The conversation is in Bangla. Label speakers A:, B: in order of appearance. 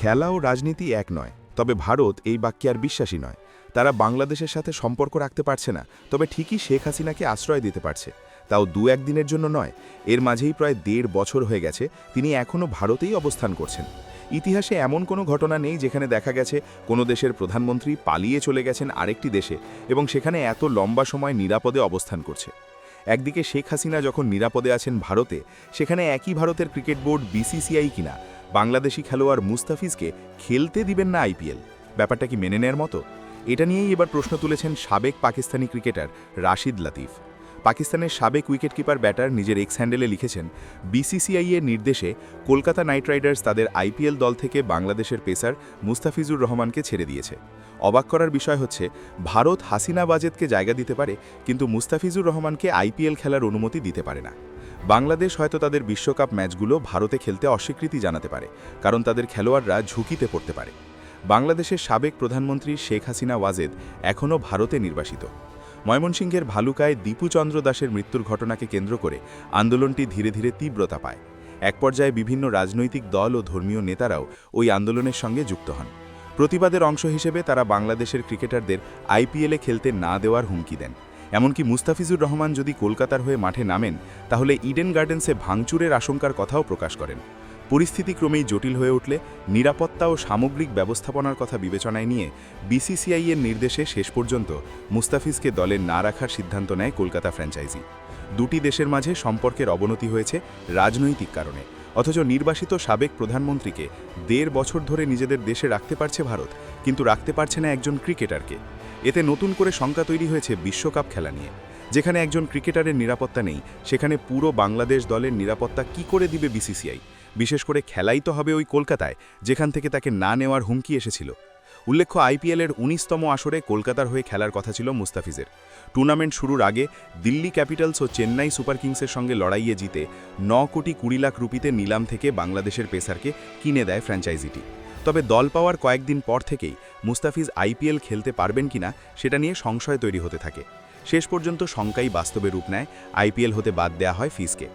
A: খেলা ও রাজনীতি এক নয়, তবে ভারত এই বাক্যে আর বিশ্বাসী নয়। তারা বাংলাদেশের সাথে সম্পর্ক রাখতে পারছে না, তবে ঠিকই শেখ হাসিনাকে আশ্রয় দিতে পারছে, তাও দু-এক দিনের জন্য নয়। এর মাঝেই প্রায় ১.৫ বছর হয়ে গেছে তিনি এখনও ভারতেই অবস্থান করছেন। ইতিহাসে এমন কোনো ঘটনা নেই যেখানে দেখা গেছে কোনো দেশের প্রধানমন্ত্রী পালিয়ে চলে গেছেন আরেকটি দেশে এবং সেখানে এত লম্বা সময় নিরাপদে অবস্থান করছে। একদিকে শেখ হাসিনা যখন নিরাপদে আছেন ভারতে, সেখানে একই ভারতের ক্রিকেট বোর্ড বিসিসিআই কিনা বাংলাদেশি খেলোয়াড় মুস্তাফিজকে খেলতে দিবেন না আইপিএল। ব্যাপারটা কি মেনে নেয়ার মতো? এটা নিয়েই এবার প্রশ্ন তুলেছেন সাবেক পাকিস্তানি ক্রিকেটার রাশিদ লাতিফ। পাকিস্তানের সাবেক উইকেটকিপার ব্যাটার নিজের এক্স হ্যান্ডেলে লিখেছেন, বিসিসিআই এর নির্দেশে কলকাতা নাইট রাইডার্স তাদের আইপিএল দল থেকে বাংলাদেশের পেসার মুস্তাফিজুর রহমানকে ছেড়ে দিয়েছে। অবাক করার বিষয় হচ্ছে, ভারত হাসিনা ওয়াজেদকে জায়গা দিতে পারে, কিন্তু মুস্তাফিজুর রহমানকে আইপিএল খেলার অনুমতি দিতে পারে না। বাংলাদেশ হয়তো তাদের বিশ্বকাপ ম্যাচগুলো ভারতে খেলতে অস্বীকৃতি জানাতে পারে, কারণ তাদের খেলোয়াড়রা ঝুঁকিতে পড়তে পারে। বাংলাদেশের সাবেক প্রধানমন্ত্রী শেখ হাসিনা ওয়াজেদ এখনও ভারতে নির্বাসিত। ময়মনসিংহের ভালুকায় দীপু চন্দ্র দাসের মৃত্যুর ঘটনাকে কেন্দ্র করে আন্দোলনটি ধীরে ধীরে তীব্রতা পায়। এক পর্যায়ে বিভিন্ন রাজনৈতিক দল ও ধর্মীয় নেতারাও ওই আন্দোলনের সঙ্গে যুক্ত হন। প্রতিবাদের অংশ হিসেবে তারা বাংলাদেশের ক্রিকেটারদের আইপিএলে খেলতে না দেওয়ার হুমকি দেন। এমনকি মুস্তাফিজুর রহমান যদি কলকাতার হয়ে মাঠে নামেন, তাহলে ইডেন গার্ডেন্সে ভাঙচুরের আশঙ্কার কথাও প্রকাশ করেন। পরিস্থিতি ক্রমেই জটিল হয়ে উঠলে নিরাপত্তা ও সামগ্রিক ব্যবস্থাপনার কথা বিবেচনায় নিয়ে বিসিসিআই এর নির্দেশে শেষ পর্যন্ত মুস্তাফিজকে দলে না রাখার সিদ্ধান্ত নেয় কলকাতা ফ্র্যাঞ্চাইজি। দুটি দেশের মাঝে সম্পর্কের অবনতি হয়েছে রাজনৈতিক কারণে, অথচ নির্বাসিত সাবেক প্রধানমন্ত্রীকে ১.৫ বছর ধরে নিজেদের দেশে রাখতে পারছে ভারত, কিন্তু রাখতে পারছে না একজন ক্রিকেটারকে। এতে নতুন করে শঙ্কা তৈরি হয়েছে বিশ্বকাপ খেলা নিয়ে। যেখানে একজন ক্রিকেটারের নিরাপত্তা নেই, সেখানে পুরো বাংলাদেশ দলের নিরাপত্তা কি করে দিবে বিসিসিআই? বিশেষ করে খেলাই তো হবে ওই কলকাতায়, যেখান থেকে তাকে না নেওয়ার হুমকি এসেছিল। উল্লেখ্য, আইপিএলের ১৯তম আসরে কলকাতার হয়ে খেলার কথা ছিল মুস্তাফিজের। টুর্নামেন্ট শুরুর আগে দিল্লি ক্যাপিটালস ও চেন্নাই সুপার কিংসের সঙ্গে লড়াইয়ে জিতে ৯,২০,০০,০০০ রুপিতে নিলাম থেকে বাংলাদেশের পেসারকে কিনে দেয় ফ্র্যাঞ্চাইজিটি। তবে দল পাওয়ার কয়েকদিন পর থেকেই মুস্তাফিজ আইপিএল খেলতে পারবেন কিনা সেটা নিয়ে সংশয় তৈরি হতে থাকে। শেষ পর্যন্ত শঙ্কাই বাস্তবে রূপ নেয়, আইপিএল হতে বাদ দেয়া হয় ফিজকে।